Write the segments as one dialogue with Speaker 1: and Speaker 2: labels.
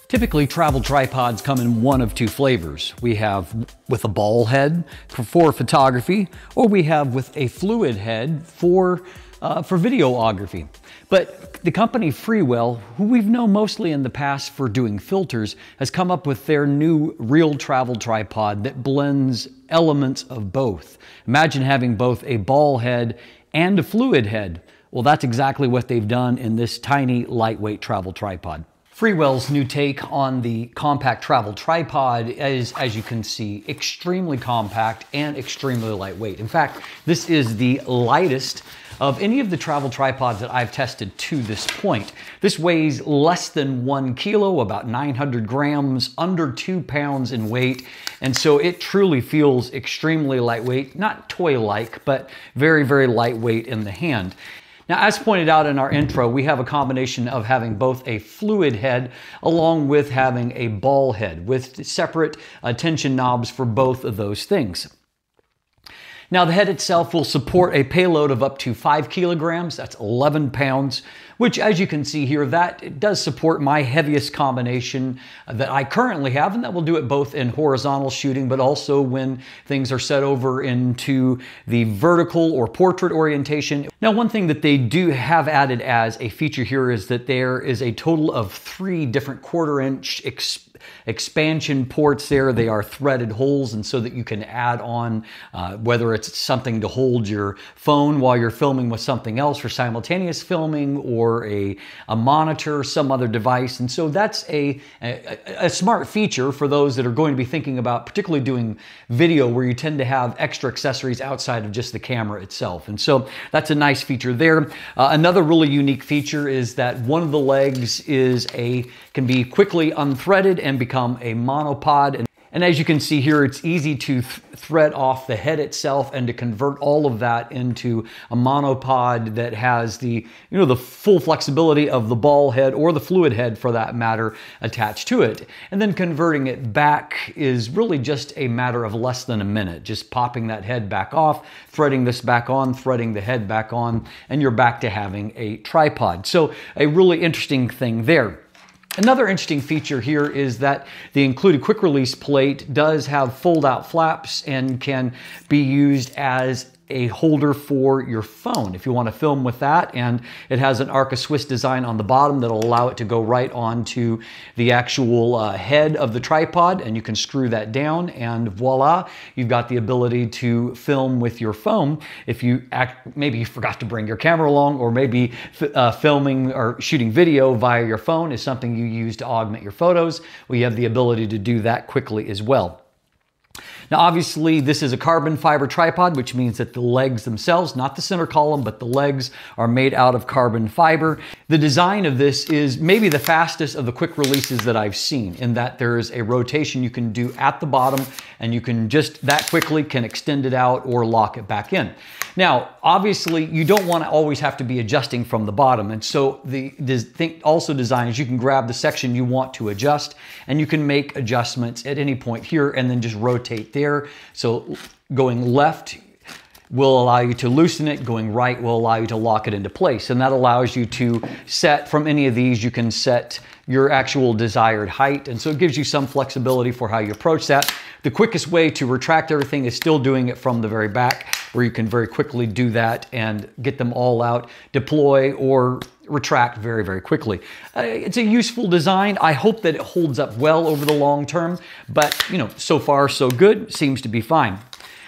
Speaker 1: Typically, travel tripods come in one of two flavors. We have with a ball head for photography, or we have with a fluid head for videography. But the company Freewell, who we've known mostly in the past for doing filters, has come up with their new real travel tripod that blends elements of both. Imagine having both a ball head and a fluid head. Well, that's exactly what they've done in this tiny, lightweight travel tripod. Freewell's new take on the compact travel tripod is, as you can see, extremely compact and extremely lightweight. In fact, this is the lightest of any of the travel tripods that I've tested to this point. This weighs less than 1 kilo, about 900 grams, under 2 pounds in weight. And so it truly feels extremely lightweight, not toy-like, but very, very lightweight in the hand. Now, as pointed out in our intro, we have a combination of having both a fluid head along with having a ball head with separate tension knobs for both of those things. Now, the head itself will support a payload of up to 5 kilograms, that's 11 pounds, which, as you can see here, that it does support my heaviest combination that I currently have, and that will do it both in horizontal shooting, but also when things are set over into the vertical or portrait orientation. Now, one thing that they do have added as a feature here is that there is a total of 3 different 1/4-inch expansion ports there. They are threaded holes, and so that you can add on whether it's something to hold your phone while you're filming with something else for simultaneous filming, or a monitor, some other device. And so that's a smart feature for those that are going to be thinking about particularly doing video where you tend to have extra accessories outside of just the camera itself. And so that's a nice feature there. Another really unique feature is that one of the legs can be quickly unthreaded and become a monopod. And as you can see here, it's easy to thread off the head itself and to convert all of that into a monopod that has the full flexibility of the ball head or the fluid head for that matter attached to it. And then converting it back is really just a matter of less than a minute. Just popping that head back off, threading this back on, threading the head back on, and you're back to having a tripod. So a really interesting thing there. Another interesting feature here is that the included quick release plate does have fold out flaps and can be used as a holder for your phone if you want to film with that. And it has an Arc of Swiss design on the bottom that'll allow it to go right onto the actual head of the tripod, and you can screw that down, and voila, you've got the ability to film with your phone. If you maybe you forgot to bring your camera along, or maybe filming or shooting video via your phone is something you use to augment your photos, well, you have the ability to do that quickly as well. Now, obviously, this is a carbon fiber tripod, which means that the legs themselves, not the center column, but the legs are made out of carbon fiber. The design of this is maybe the fastest of the quick releases that I've seen, in that there is a rotation you can do at the bottom, and you can just that quickly can extend it out or lock it back in. Now, obviously, you don't want to always have to be adjusting from the bottom. And so the thing also designed is you can grab the section you want to adjust, and you can make adjustments at any point here and then just rotate there. So going left will allow you to loosen it, going right will allow you to lock it into place. And that allows you to set, from any of these, you can set your actual desired height. And so it gives you some flexibility for how you approach that. The quickest way to retract everything is still doing it from the very back, where you can very quickly do that and get them all out, deploy or retract very, very quickly. It's a useful design. I hope that it holds up well over the long term, but so far so good, seems to be fine.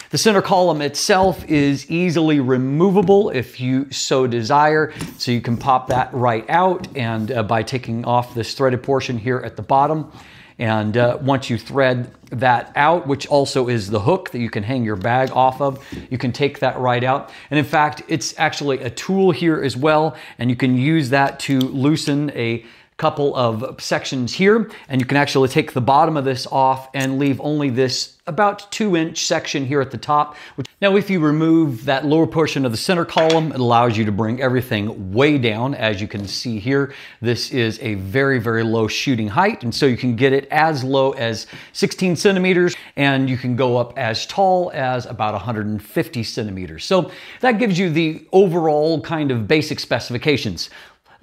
Speaker 1: The center column itself is easily removable if you so desire, so you can pop that right out, and by taking off this threaded portion here at the bottom. And once you thread that out, which also is the hook that you can hang your bag off of, you can take that right out. And in fact, it's actually a tool here as well, and you can use that to loosen a couple of sections here, and you can actually take the bottom of this off and leave only this about 2-inch section here at the top. Now, if you remove that lower portion of the center column, it allows you to bring everything way down. As you can see here, this is a very, very low shooting height, and so you can get it as low as 16 centimeters, and you can go up as tall as about 150 centimeters. So that gives you the overall kind of basic specifications.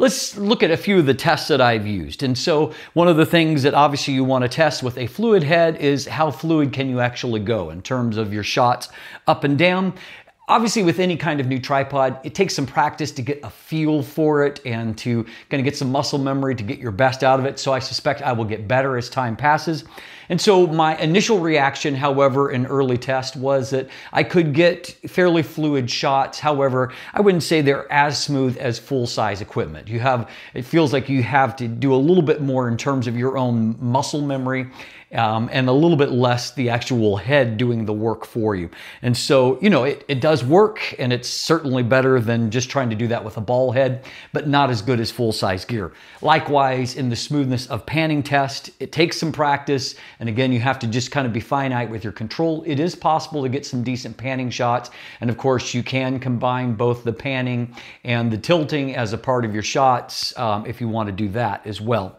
Speaker 1: Let's look at a few of the tests that I've used. And so one of the things that obviously you want to test with a fluid head is how fluid can you actually go in terms of your shots up and down. Obviously, with any kind of new tripod, it takes some practice to get a feel for it and to kind of get some muscle memory to get your best out of it. So I suspect I will get better as time passes. And so my initial reaction, however, in early test was that I could get fairly fluid shots. However, I wouldn't say they're as smooth as full-size equipment. It feels like you have to do a little bit more in terms of your own muscle memory. And a little bit less the actual head doing the work for you. And so, you know, it does work, and it's certainly better than just trying to do that with a ball head, but not as good as full-size gear. Likewise, in the smoothness of panning test, it takes some practice, and again, you have to just kind of be finite with your control. It is possible to get some decent panning shots, and of course, you can combine both the panning and the tilting as a part of your shots if you want to do that as well.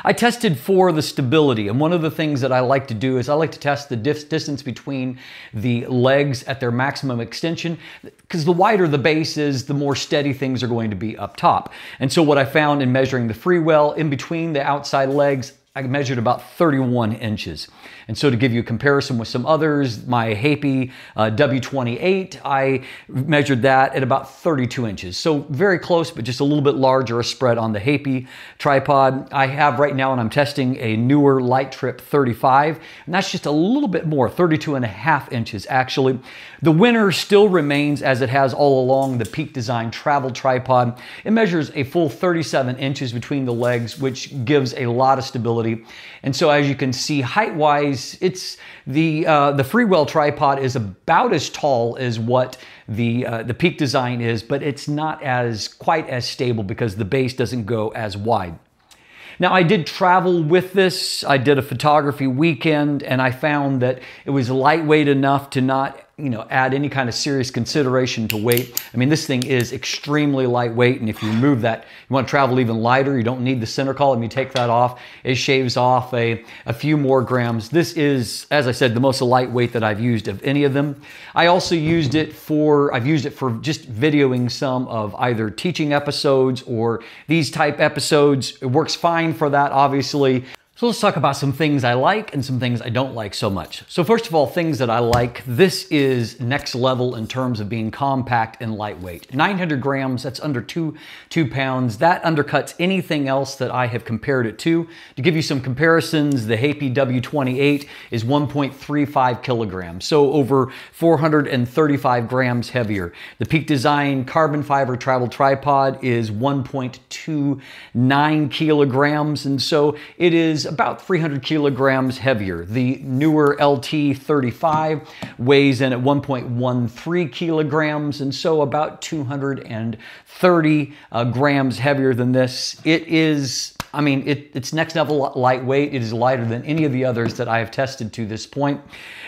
Speaker 1: I tested for the stability, and one of the things that I like to do is I like to test the distance between the legs at their maximum extension, because the wider the base is, the more steady things are going to be up top. And so what I found in measuring the Freewell, in between the outside legs, I measured about 31 inches. And so to give you a comparison with some others, my Heipi W28, I measured that at about 32 inches. So very close, but just a little bit larger a spread on the Heipi tripod. I have right now, and I'm testing a newer Light Trip 35, and that's just a little bit more, 32.5 inches actually. The winner still remains as it has all along, the Peak Design travel tripod. It measures a full 37 inches between the legs, which gives a lot of stability. And so as you can see, height-wise, it's the Freewell tripod is about as tall as what the Peak Design is, but it's not quite as stable because the base doesn't go as wide. Now, I did travel with this. I did a photography weekend, and I found that it was lightweight enough to not, you know, add any kind of serious consideration to weight. I mean, this thing is extremely lightweight, and if you remove that, you want to travel even lighter, you don't need the center column, you take that off, it shaves off a few more grams. This is, as I said, the most lightweight that I've used of any of them. I also used it for just videoing some of either teaching episodes or these type episodes. It works fine for that, obviously. So let's talk about some things I like and some things I don't like so much. So first of all, things that I like, this is next level in terms of being compact and lightweight. 900 grams, that's under two pounds. That undercuts anything else that I have compared it to. To give you some comparisons, the Heipi W28 is 1.35 kilograms, so over 435 grams heavier. The Peak Design carbon fiber travel tripod is 1.29 kilograms, and so it is about 300 kilograms heavier. The newer LT35 weighs in at 1.13 kilograms, and so about 230 grams heavier than this. It is, I mean, it's next level lightweight. It is lighter than any of the others that I have tested to this point.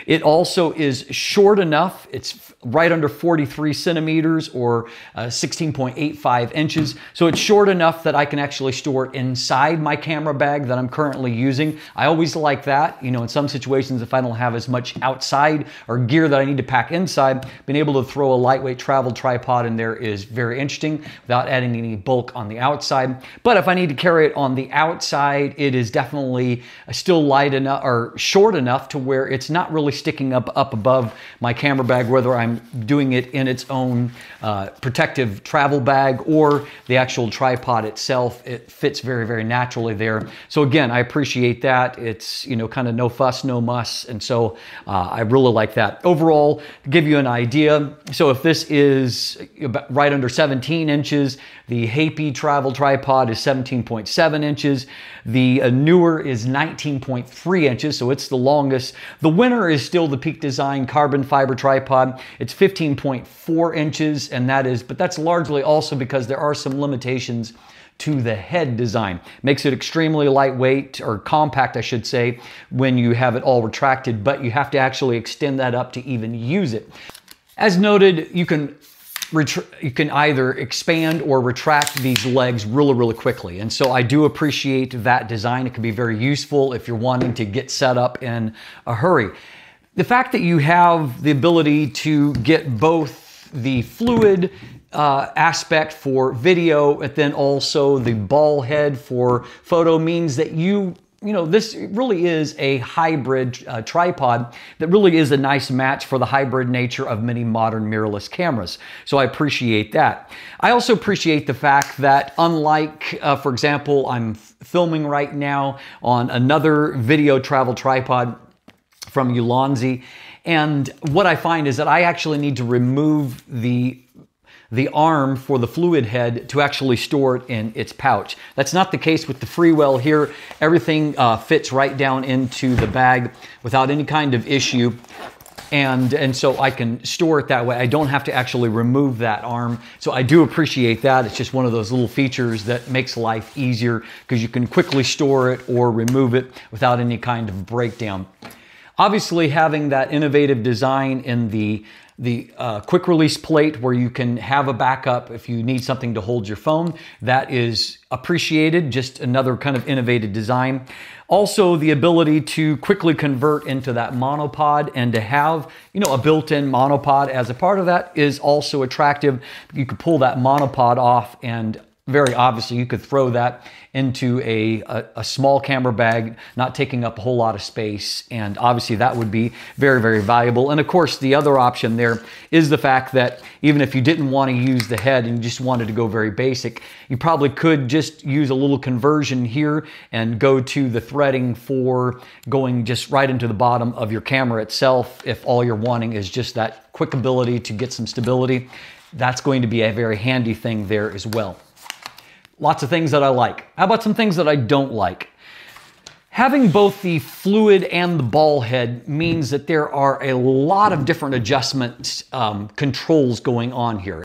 Speaker 1: It also is short enough. It's right under 43 centimeters or 16.85 inches. So it's short enough that I can actually store it inside my camera bag that I'm currently using. I always like that. You know, in some situations, if I don't have as much outside or gear that I need to pack inside, being able to throw a lightweight travel tripod in there is very interesting without adding any bulk on the outside. But if I need to carry it on the outside, it is definitely still light enough or short enough to where it's not really sticking up above my camera bag, whether I'm doing it in its own protective travel bag or the actual tripod itself. It fits very, very naturally there. So again, I appreciate that. It's, you know, kind of no fuss, no muss. And so I really like that. Overall, to give you an idea, so if this is about right under 17 inches, the Heipi travel tripod is 17.7 inches. The newer is 19.3 inches, so it's the longest. The winner is still the Peak Design carbon fiber tripod. It's 15.4 inches, and but that's largely also because there are some limitations to the head design. Makes it extremely lightweight, or compact, I should say, when you have it all retracted, but you have to actually extend that up to even use it. As noted, you can either expand or retract these legs really, really quickly. And so I do appreciate that design. It can be very useful if you're wanting to get set up in a hurry. The fact that you have the ability to get both the fluid aspect for video, and then also the ball head for photo means that this really is a hybrid tripod that really is a nice match for the hybrid nature of many modern mirrorless cameras. So I appreciate that. I also appreciate the fact that unlike, for example, I'm filming right now on another video travel tripod from Ulanzi, and what I find is that I actually need to remove the arm for the fluid head to actually store it in its pouch. That's not the case with the Freewell here. Everything fits right down into the bag without any kind of issue. And so I can store it that way. I don't have to actually remove that arm. So I do appreciate that. It's just one of those little features that makes life easier because you can quickly store it or remove it without any kind of breakdown. Obviously, having that innovative design in the quick release plate where you can have a backup if you need something to hold your phone, that is appreciated. Just another kind of innovative design. Also, the ability to quickly convert into that monopod and to have, a built-in monopod as a part of that is also attractive. You could pull that monopod off, and very obviously you could throw that into a small camera bag, not taking up a whole lot of space, and obviously that would be very, very valuable. And of course, the other option there is the fact that even if you didn't want to use the head and you just wanted to go very basic, you probably could just use a little conversion here and go to the threading for going just right into the bottom of your camera itself. If all you're wanting is just that quick ability to get some stability, that's going to be a very handy thing there as well. Lots of things that I like. How about some things that I don't like? Having both the fluid and the ball head means that there are a lot of different adjustment controls going on here.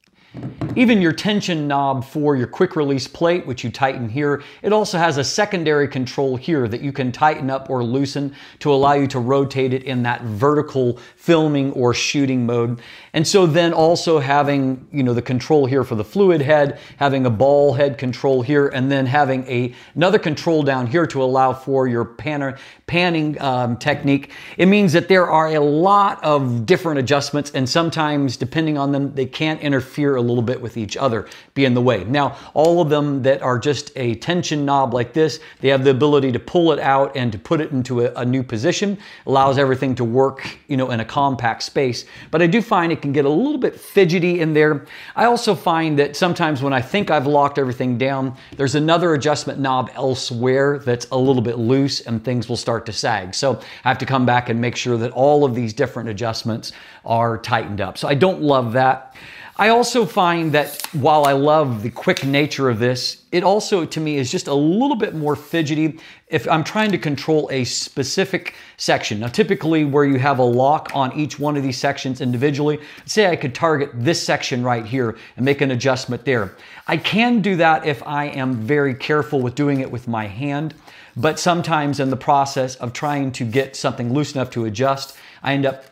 Speaker 1: Even your tension knob for your quick release plate, which you tighten here, it also has a secondary control here that you can tighten up or loosen to allow you to rotate it in that vertical filming or shooting mode. And so then also having, the control here for the fluid head, having a ball head control here, and then having another control down here to allow for your panning technique. It means that there are a lot of different adjustments, and sometimes depending on them, they can interfere a little bit with each other, be in the way. Now, all of them that are just a tension knob like this, they have the ability to pull it out and to put it into a new position, allows everything to work, in a compact space. But I do find it can get a little bit fidgety in there. I also find that sometimes when I think I've locked everything down, there's another adjustment knob elsewhere that's a little bit loose and things will start to sag. So I have to come back and make sure that all of these different adjustments are tightened up. So I don't love that. I also find that while I love the quick nature of this, it also to me is just a little bit more fidgety if I'm trying to control a specific section. Now typically where you have a lock on each one of these sections individually, say I could target this section right here and make an adjustment there. I can do that if I am very careful with doing it with my hand, but sometimes in the process of trying to get something loose enough to adjust, I end up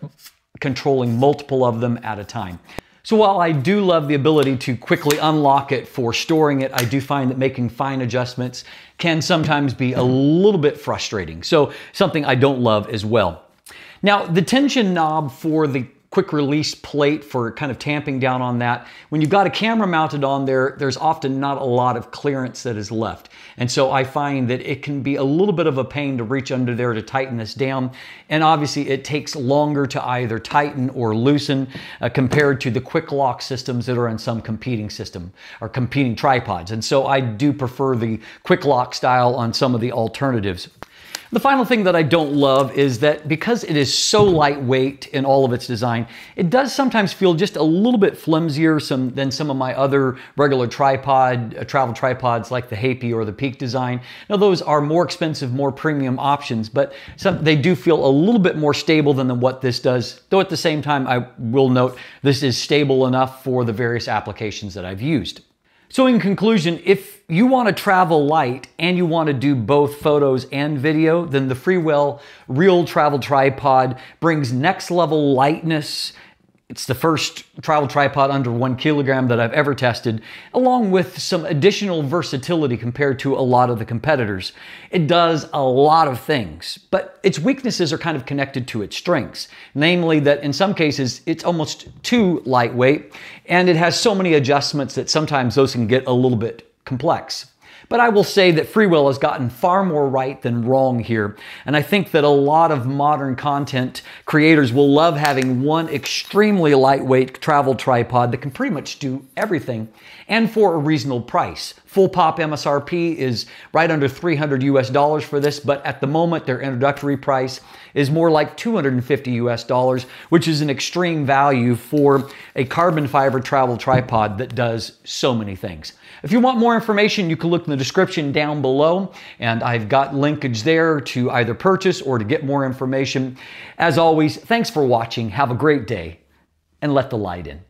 Speaker 1: controlling multiple of them at a time. So while I do love the ability to quickly unlock it for storing it, I do find that making fine adjustments can sometimes be a little bit frustrating. So something I don't love as well. Now, the tension knob for the quick release plate for kind of tamping down on that, when you've got a camera mounted on there, there's often not a lot of clearance that is left. And so I find that it can be a little bit of a pain to reach under there to tighten this down. And obviously it takes longer to either tighten or loosen compared to the quick lock systems that are in some competing system or competing tripods. And so I do prefer the quick lock style on some of the alternatives. The final thing that I don't love is that because it is so lightweight in all of its design, it does sometimes feel just a little bit flimsier than some of my other regular travel tripods like the Heipi or the Peak design. Now those are more expensive, more premium options, but they do feel a little bit more stable than what this does. Though at the same time, I will note this is stable enough for the various applications that I've used. So in conclusion, if you want to travel light and you want to do both photos and video, then the Freewell Real Travel Tripod brings next level lightness It's the first travel tripod under 1 kilogram that I've ever tested, along with some additional versatility compared to a lot of the competitors. It does a lot of things, but its weaknesses are kind of connected to its strengths. Namely that in some cases, it's almost too lightweight, and it has so many adjustments that sometimes those can get a little bit complex. But I will say that Freewell has gotten far more right than wrong here. And I think that a lot of modern content creators will love having one extremely lightweight travel tripod that can pretty much do everything and for a reasonable price. Full pop MSRP is right under $300 US for this, but at the moment their introductory price is more like $250 US, which is an extreme value for a carbon fiber travel tripod that does so many things. If you want more information, you can look in the description down below, and I've got linkage there to either purchase or to get more information. As always, thanks for watching. Have a great day, and let the light in.